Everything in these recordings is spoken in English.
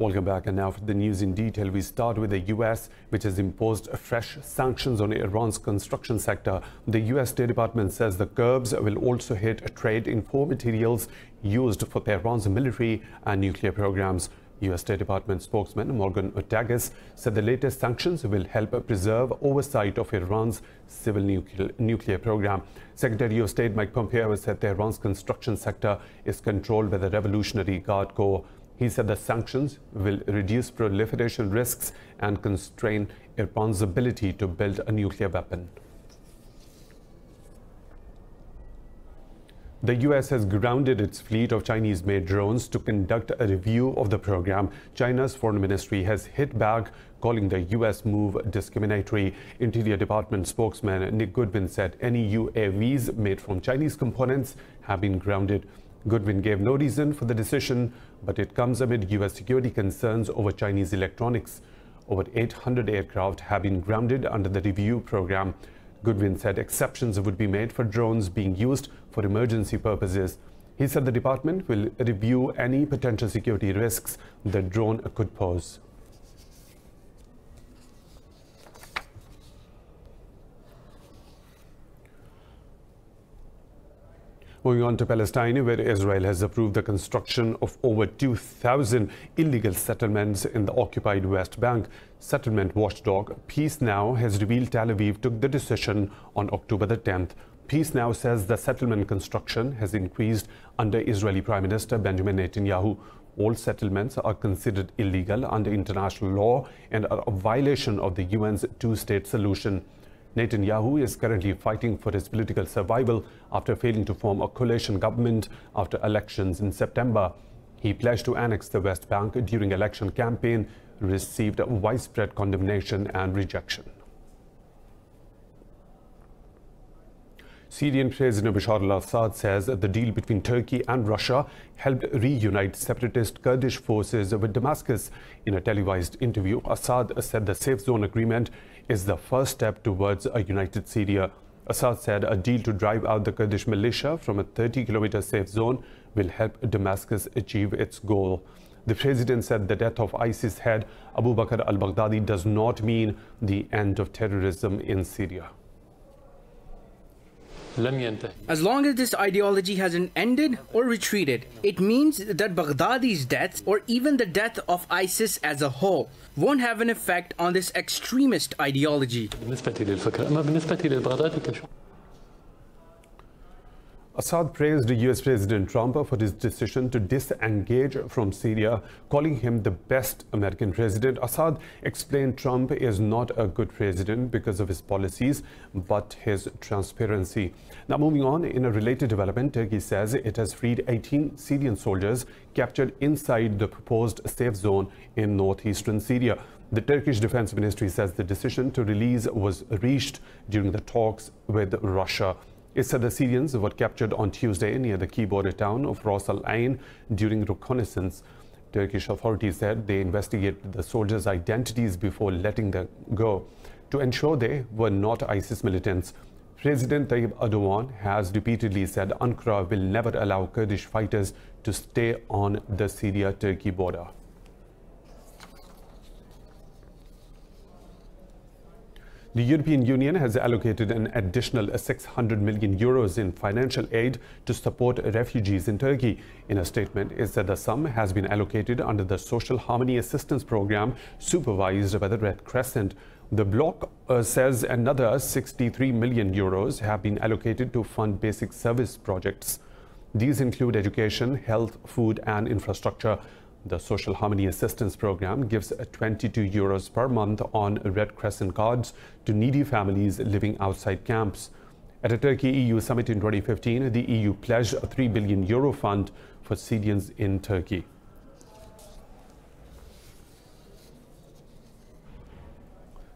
Welcome back, and now for the news in detail. We start with the US, which has imposed fresh sanctions on Iran's construction sector. The US State Department says the curbs will also hit trade in core materials used for Tehran's military and nuclear programs. US State Department spokesman Morgan Ortagus said the latest sanctions will help preserve oversight of Iran's civil nuclear program. Secretary of State Mike Pompeo said Tehran's construction sector is controlled by the Revolutionary Guard Corps. He said the sanctions will reduce proliferation risks and constrain Iran's ability to build a nuclear weapon. The US has grounded its fleet of Chinese-made drones to conduct a review of the program. China's foreign ministry has hit back, calling the US move discriminatory. Interior Department spokesman Nick Goodwin said any UAVs made from Chinese components have been grounded. Goodwin gave no reason for the decision, but it comes amid US security concerns over Chinese electronics. Over 800 aircraft have been grounded under the review program. Goodwin said exceptions would be made for drones being used for emergency purposes. He said the department will review any potential security risks the drone could pose. Moving on to Palestine, where Israel has approved the construction of over 2,000 illegal settlements in the occupied West Bank. Settlement watchdog Peace Now has revealed Tel Aviv took the decision on October the 10th. Peace Now says the settlement construction has increased under Israeli Prime Minister Benjamin Netanyahu. All settlements are considered illegal under international law and are a violation of the UN's two-state solution. Netanyahu is currently fighting for his political survival after failing to form a coalition government after elections in September. He pledged to annex the West Bank during election campaign, received widespread condemnation and rejection. Syrian President Bashar al-Assad says that the deal between Turkey and Russia helped reunite separatist Kurdish forces with Damascus. In a televised interview, Assad said the safe zone agreement is the first step towards a united Syria. Assad said a deal to drive out the Kurdish militia from a 30-kilometer safe zone will help Damascus achieve its goal. The president said the death of ISIS head Abu Bakr al-Baghdadi does not mean the end of terrorism in Syria. As long as this ideology hasn't ended or retreated, it means that Baghdadi's death, or even the death of ISIS as a whole, won't have an effect on this extremist ideology. Assad praised US President Trump for his decision to disengage from Syria, calling him the best American president. Assad explained Trump is not a good president because of his policies, but his transparency. Now, moving on, in a related development, Turkey says it has freed 18 Syrian soldiers captured inside the proposed safe zone in northeastern Syria. The Turkish Defense Ministry says the decision to release was reached during the talks with Russia. It said the Syrians were captured on Tuesday near the key border town of Ras Al Ain during reconnaissance. Turkish authorities said they investigated the soldiers' identities before letting them go to ensure they were not ISIS militants. President Tayyip Erdogan has repeatedly said Ankara will never allow Kurdish fighters to stay on the Syria-Turkey border. The European Union has allocated an additional 600 million euros in financial aid to support refugees in Turkey. In a statement, it said the sum has been allocated under the Social Harmony Assistance Program supervised by the Red Crescent. The bloc says another 63 million euros have been allocated to fund basic service projects. These include education, health, food and infrastructure. The Social Harmony Assistance Program gives 22 euros per month on Red Crescent cards to needy families living outside camps. At a Turkey-EU summit in 2015, the EU pledged a 3 billion euro fund for Syrians in Turkey.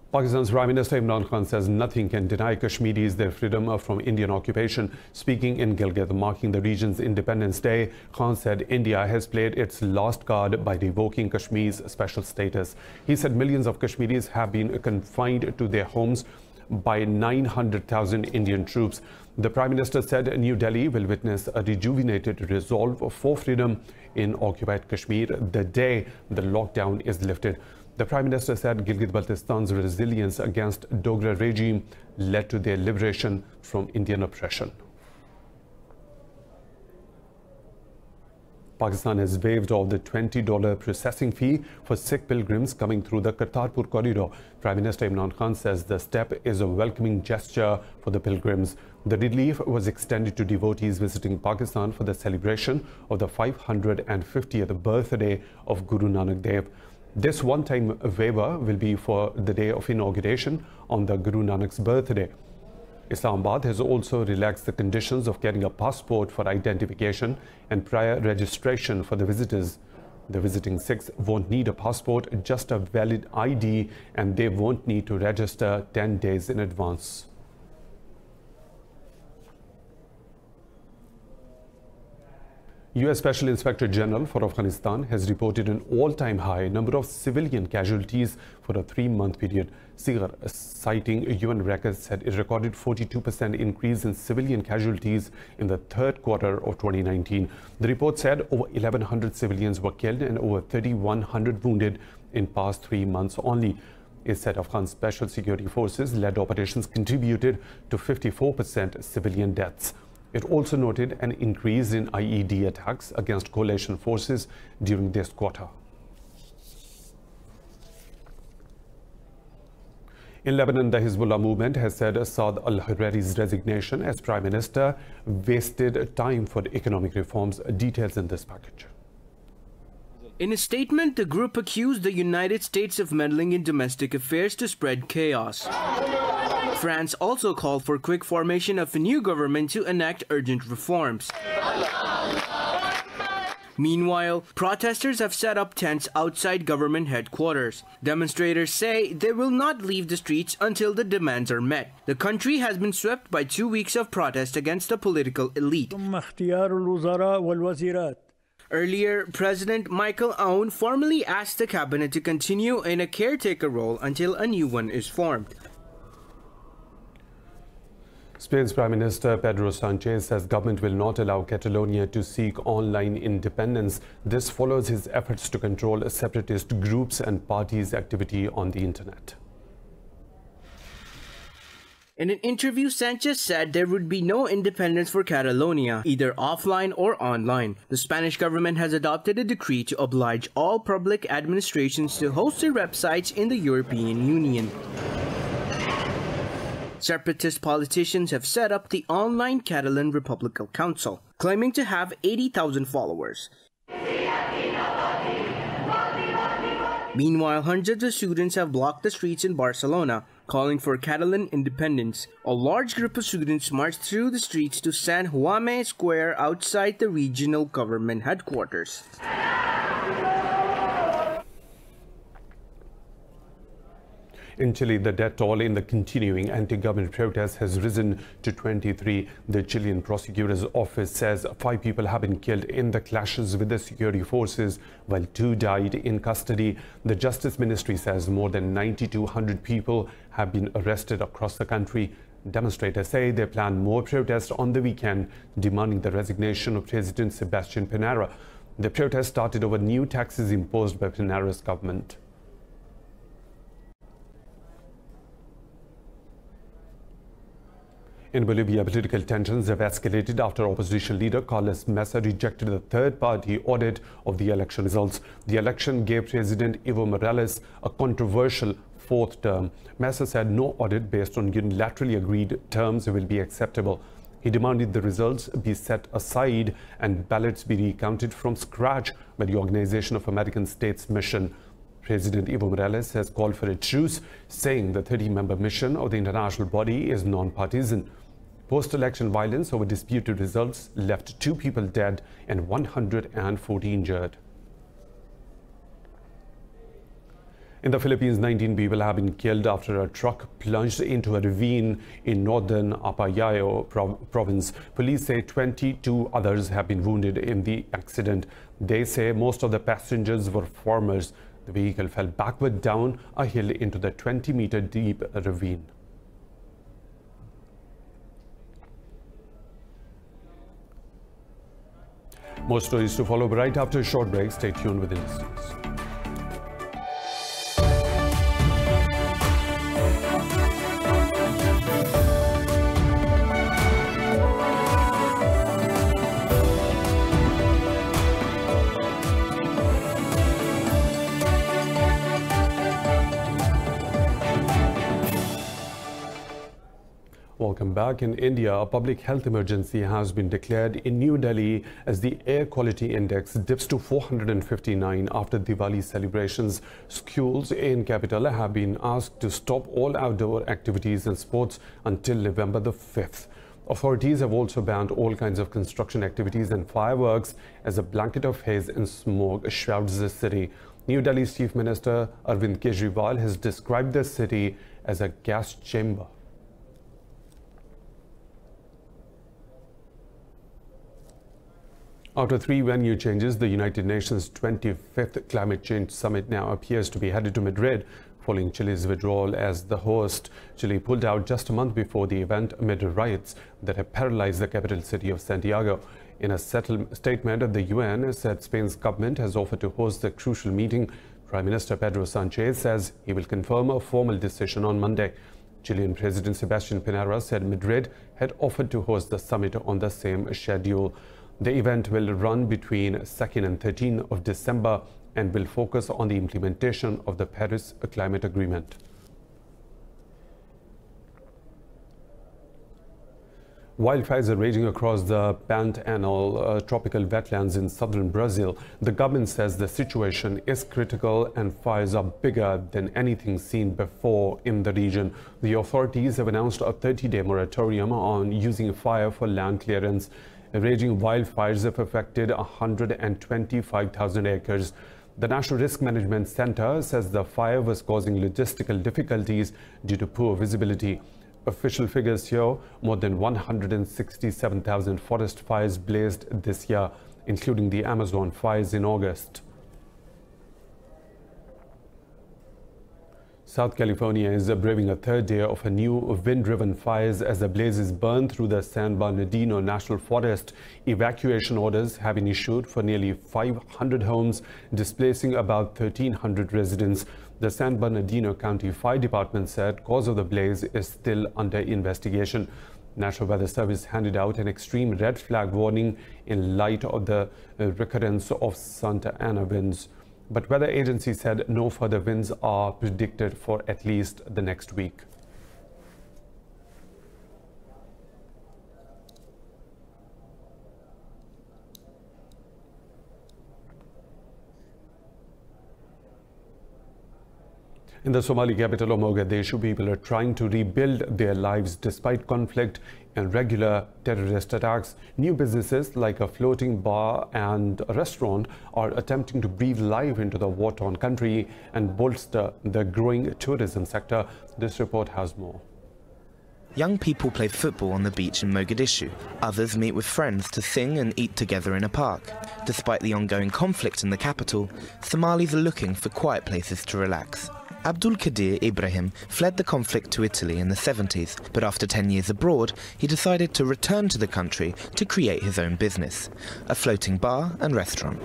Pakistan's Prime Minister Imran Khan says nothing can deny Kashmiris their freedom from Indian occupation. Speaking in Gilgit, marking the region's Independence Day, Khan said India has played its last card by revoking Kashmir's special status. He said millions of Kashmiris have been confined to their homes by 900,000 Indian troops. The Prime Minister said New Delhi will witness a rejuvenated resolve for freedom in occupied Kashmir the day the lockdown is lifted. The Prime Minister said Gilgit-Baltistan's resilience against Dogra regime led to their liberation from Indian oppression. Pakistan has waived off the $20 processing fee for Sikh pilgrims coming through the Kartarpur corridor. Prime Minister Imran Khan says the step is a welcoming gesture for the pilgrims. The relief was extended to devotees visiting Pakistan for the celebration of the 550th birthday of Guru Nanak Dev. This one-time waiver will be for the day of inauguration on the Guru Nanak's birthday. Islamabad has also relaxed the conditions of getting a passport for identification and prior registration for the visitors. The visiting Sikhs won't need a passport, just a valid ID, and they won't need to register 10 days in advance. U.S. Special Inspector General for Afghanistan has reported an all-time high number of civilian casualties for a 3-month period. Sigar, citing UN records, said it recorded 42% increase in civilian casualties in the third quarter of 2019. The report said over 1,100 civilians were killed and over 3,100 wounded in past 3 months only. It said Afghan Special Security Forces led operations contributed to 54% civilian deaths. It also noted an increase in IED attacks against coalition forces during this quarter. In Lebanon, the Hezbollah movement has said Saad al-Hariri's resignation as prime minister wasted time for economic reforms. Details in this package. In a statement, the group accused the United States of meddling in domestic affairs to spread chaos. France also called for quick formation of a new government to enact urgent reforms. Meanwhile, protesters have set up tents outside government headquarters. Demonstrators say they will not leave the streets until the demands are met. The country has been swept by 2 weeks of protest against the political elite. Earlier, President Michael Aoun formally asked the cabinet to continue in a caretaker role until a new one is formed. Spain's Prime Minister Pedro Sanchez says government will not allow Catalonia to seek online independence. This follows his efforts to control separatist groups and parties' activity on the internet. In an interview, Sanchez said there would be no independence for Catalonia, either offline or online. The Spanish government has adopted a decree to oblige all public administrations to host their websites in the European Union. Separatist politicians have set up the online Catalan Republican Council, claiming to have 80,000 followers. Meanwhile, hundreds of students have blocked the streets in Barcelona, calling for Catalan independence. A large group of students marched through the streets to San Jaume Square outside the regional government headquarters. In Chile, the death toll in the continuing anti-government protests has risen to 23. The Chilean prosecutor's office says 5 people have been killed in the clashes with the security forces, while 2 died in custody. The Justice Ministry says more than 9,200 people have been arrested across the country. Demonstrators say they plan more protests on the weekend, demanding the resignation of President Sebastián Piñera. The protest started over new taxes imposed by Piñera's government. In Bolivia, political tensions have escalated after opposition leader Carlos Mesa rejected the third-party audit of the election results. The election gave President Evo Morales a controversial 4th term. Mesa said no audit based on unilaterally agreed terms will be acceptable. He demanded the results be set aside and ballots be recounted from scratch by the Organization of American States mission. President Evo Morales has called for a truce, saying the 30-member mission of the international body is non-partisan. Post-election violence over disputed results left 2 people dead and 140 injured. In the Philippines, 19 people have been killed after a truck plunged into a ravine in northern Apayao province. Police say 22 others have been wounded in the accident. They say most of the passengers were farmers. The vehicle fell backward down a hill into the 20-meter deep ravine. More stories to follow, but right after a short break. Stay tuned with Indus News. Welcome back. In India, a public health emergency has been declared in New Delhi as the air quality index dips to 459 after Diwali celebrations. Schools in capital have been asked to stop all outdoor activities and sports until November the 5th. Authorities have also banned all kinds of construction activities and fireworks as a blanket of haze and smoke shrouds the city. New Delhi's Chief Minister Arvind Kejriwal has described the city as a gas chamber. After 3 venue changes, the United Nations 25th Climate Change Summit now appears to be headed to Madrid, following Chile's withdrawal as the host. Chile pulled out just a month before the event amid riots that have paralyzed the capital city of Santiago. In a statement, the UN said Spain's government has offered to host the crucial meeting. Prime Minister Pedro Sanchez says he will confirm a formal decision on Monday. Chilean President Sebastián Pinera said Madrid had offered to host the summit on the same schedule. The event will run between 2nd and 13th of December and will focus on the implementation of the Paris Climate Agreement. Wildfires are raging across the Pantanal tropical wetlands in southern Brazil. The government says the situation is critical and fires are bigger than anything seen before in the region. The authorities have announced a 30-day moratorium on using fire for land clearance. Raging wildfires have affected 125,000 acres. The National Risk Management Center says the fire was causing logistical difficulties due to poor visibility. Official figures show more than 167,000 forest fires blazed this year, including the Amazon fires in August. South California is braving a third day of a new wind-driven fires as the blazes burn through the San Bernardino National Forest. Evacuation orders have been issued for nearly 500 homes, displacing about 1,300 residents. The San Bernardino County Fire Department said cause of the blaze is still under investigation. National Weather Service handed out an extreme red flag warning in light of the recurrence of Santa Ana winds. But weather agencies said no further winds are predicted for at least the next week. In the Somali capital of Mogadishu, people are trying to rebuild their lives despite conflict and regular terrorist attacks. New businesses like a floating bar and a restaurant are attempting to breathe life into the war-torn country and bolster the growing tourism sector. This report has more. Young people play football on the beach in Mogadishu. Others meet with friends to sing and eat together in a park. Despite the ongoing conflict in the capital, Somalis are looking for quiet places to relax. Abdul Qadir Ibrahim fled the conflict to Italy in the 70s, but after 10 years abroad, he decided to return to the country to create his own business, a floating bar and restaurant.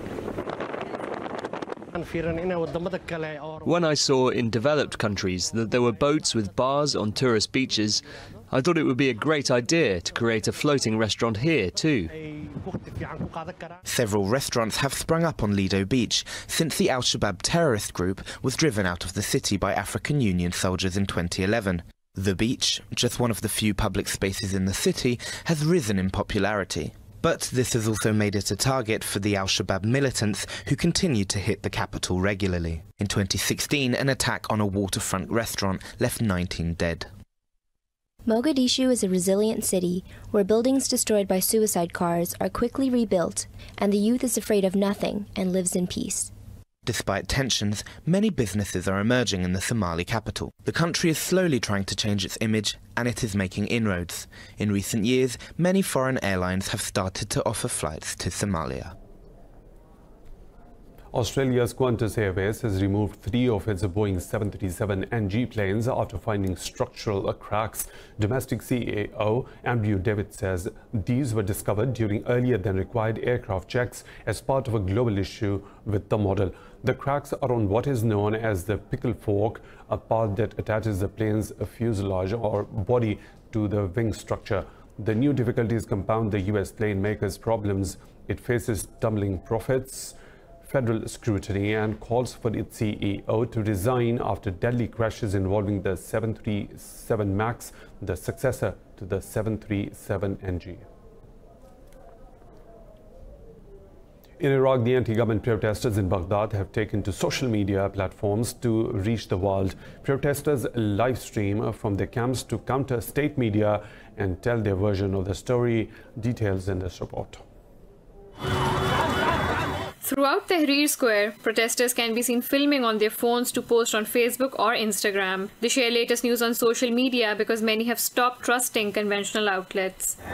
When I saw in developed countries that there were boats with bars on tourist beaches, I thought it would be a great idea to create a floating restaurant here too. Several restaurants have sprung up on Lido Beach since the Al-Shabaab terrorist group was driven out of the city by African Union soldiers in 2011. The beach, just one of the few public spaces in the city, has risen in popularity. But this has also made it a target for the Al-Shabaab militants who continue to hit the capital regularly. In 2016, an attack on a waterfront restaurant left 19 dead. Mogadishu is a resilient city where buildings destroyed by suicide cars are quickly rebuilt, and the youth is afraid of nothing and lives in peace. Despite tensions, many businesses are emerging in the Somali capital. The country is slowly trying to change its image, and it is making inroads. In recent years, many foreign airlines have started to offer flights to Somalia. Australia's Qantas Airways has removed 3 of its Boeing 737 NG planes after finding structural cracks. Domestic CEO Andrew David says these were discovered during earlier than required aircraft checks as part of a global issue with the model. The cracks are on what is known as the pickle fork, a part that attaches the plane's fuselage or body to the wing structure. The new difficulties compound the US plane maker's problems. It faces tumbling profits, federal scrutiny, and calls for its CEO to resign after deadly crashes involving the 737 MAX, the successor to the 737 NG. In Iraq, the anti-government protesters in Baghdad have taken to social media platforms to reach the world. Protesters live stream from their camps to counter state media and tell their version of the story. Details in this report. Throughout Tahrir Square, protesters can be seen filming on their phones to post on Facebook or Instagram. They share latest news on social media because many have stopped trusting conventional outlets. I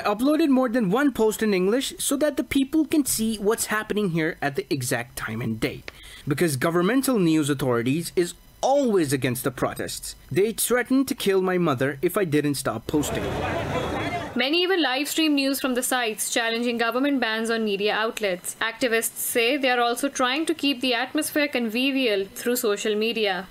uploaded more than one post in English so that the people can see what's happening here at the exact time and date. Because governmental news authorities is always against the protests. They threatened to kill my mother if I didn't stop posting. Many even live stream news from the sites challenging government bans on media outlets. Activists say they are also trying to keep the atmosphere convivial through social media.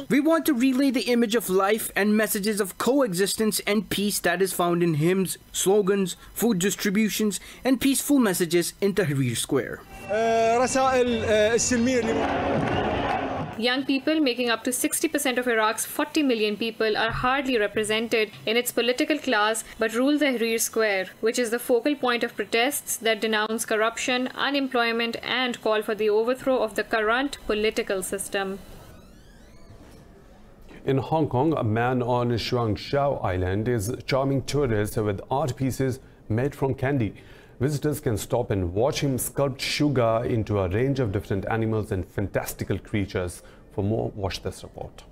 We want to relay the image of life and messages of coexistence and peace that is found in hymns, slogans, food distributions, and peaceful messages in Tahrir Square. Young people, making up to 60% of Iraq's 40 million people, are hardly represented in its political class but rule Tahrir Square, which is the focal point of protests that denounce corruption, unemployment, and call for the overthrow of the current political system. In Hong Kong, a man on Shuangshao Island is charming tourists with art pieces made from candy. Visitors can stop and watch him sculpt sugar into a range of different animals and fantastical creatures. For more, watch this report.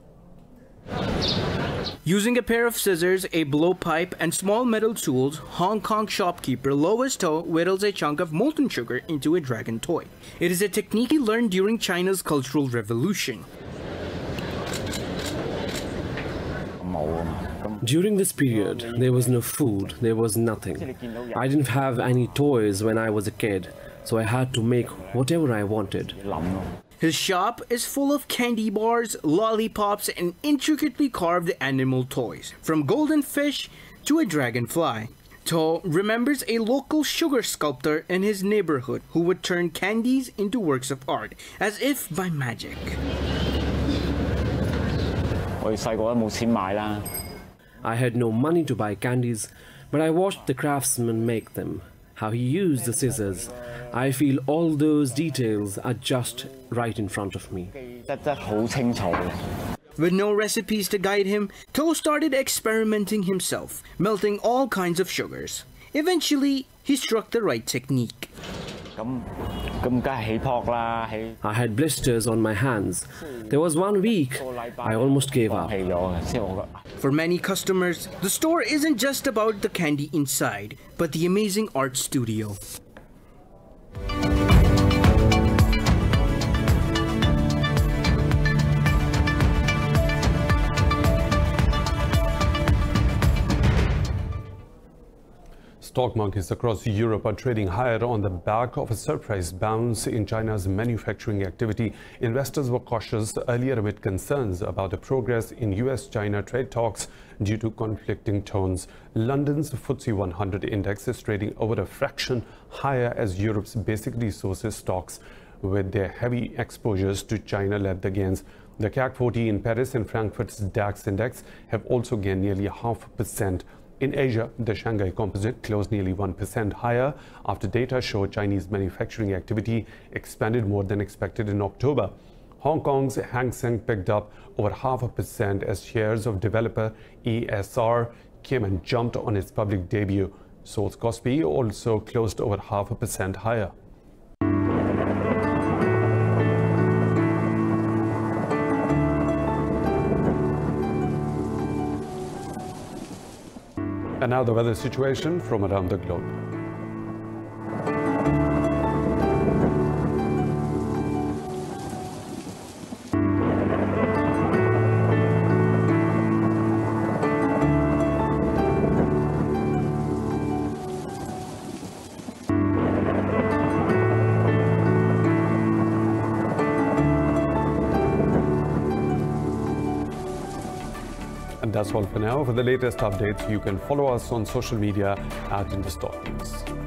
Using a pair of scissors, a blowpipe, and small metal tools, Hong Kong shopkeeper Lois To whittles a chunk of molten sugar into a dragon toy. It is a technique he learned during China's Cultural Revolution. During this period, there was no food, there was nothing. I didn't have any toys when I was a kid, so I had to make whatever I wanted. His shop is full of candy bars, lollipops, and intricately carved animal toys, from golden fish to a dragonfly. To remembers a local sugar sculptor in his neighborhood who would turn candies into works of art, as if by magic. I had no money to buy candies, but I watched the craftsman make them. How he used the scissors. I feel all those details are just right in front of me. With no recipes to guide him, To started experimenting himself, melting all kinds of sugars. Eventually, he struck the right technique. I had blisters on my hands. There was 1 week I almost gave up. For many customers, the store isn't just about the candy inside, but the amazing art studio. Stock markets across Europe are trading higher on the back of a surprise bounce in China's manufacturing activity. Investors were cautious earlier amid concerns about the progress in US-China trade talks due to conflicting tones. London's FTSE 100 index is trading over a fraction higher as Europe's basic resources stocks, with their heavy exposures to China, led the gains. The CAC 40 in Paris and Frankfurt's DAX index have also gained nearly 0.5%. In Asia, the Shanghai Composite closed nearly 1% higher after data showed Chinese manufacturing activity expanded more than expected in October. Hong Kong's Hang Seng picked up over 0.5% as shares of developer ESR came and jumped on its public debut. Seoul's Kospi also closed over 0.5% higher. And now the weather situation from around the globe. And that's all for now. For the latest updates, you can follow us on social media at Indus News.